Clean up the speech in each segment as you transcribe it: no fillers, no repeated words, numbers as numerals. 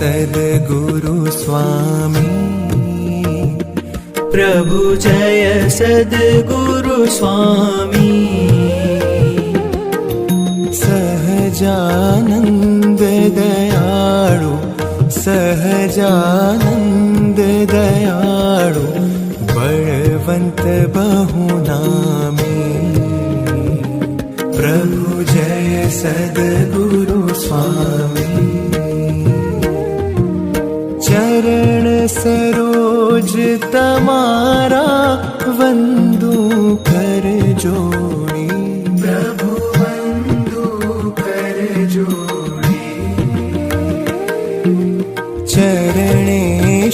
सद्गुरु स्वामी प्रभु जय सद्गुरु स्वामी सहजानंद दयाळु सहजानंद दयाळु बलवंत बहुनामी प्रभु जय सद्गुरु स्वामी चरण सरोज तमारा वंदू कर जोड़ी प्रभु वंदू कर जोड़ी चरणे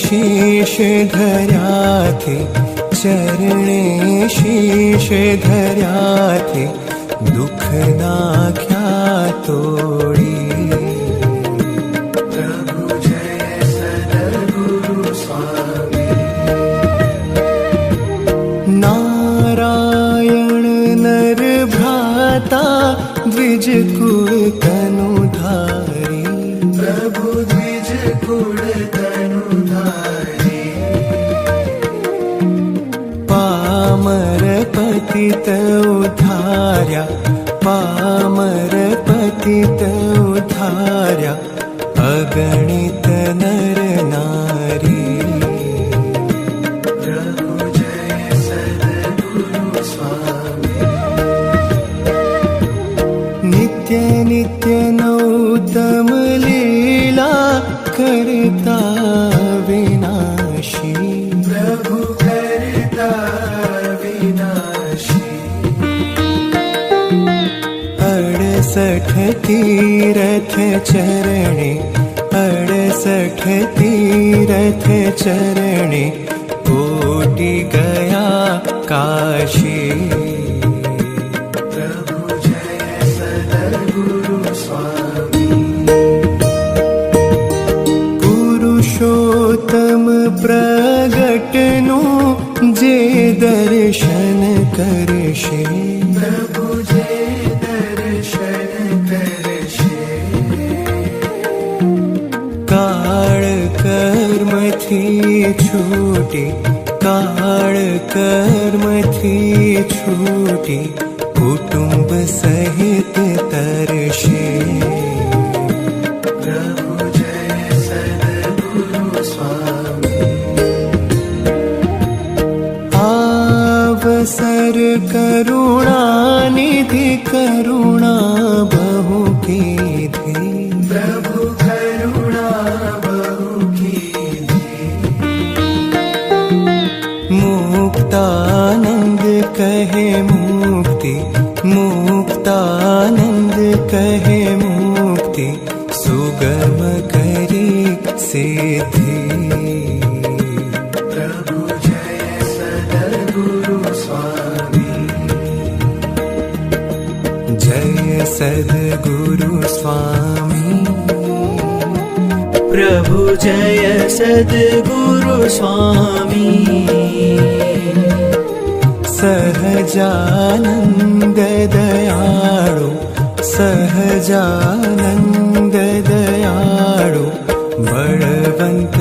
शीश धर्या थे चरणे शीश धर्या थे दुख नाख्या तोड़ी द्विज कुल तनुधारी प्रभु द्विज कुल तनुधारी पामर पतित उद्धार्या पामर पतित उद्धार्या अगणित नर नारी प्रभु जय सद्गुरु स्वामी नित्य नित्य नौतम लीला करता विनाशी प्रभु करता विनाशी 68 तीरथ चरणे 68 तीरथ चरणे कोटि गया काशी पुरुषोत्तम प्रगटनु जे दर्शन करशे प्रभु जे दर्शन करशे काळ कर्म थी छूटी काळ कर्म थी छूटी कुटुंब सहित तरशे अवसर करुणा निधि करुणा बहु कीधी प्रभु करुणा बहु कीधी मुक्तानंद कहे मुक्ति मुक्तानंद कहे मुक्ति सुगम करी सिद्धि सद्गुरु स्वामी प्रभु जय सद्गुरु स्वामी सहजानंद दयाळु सहजानंद दयाळु बलवंत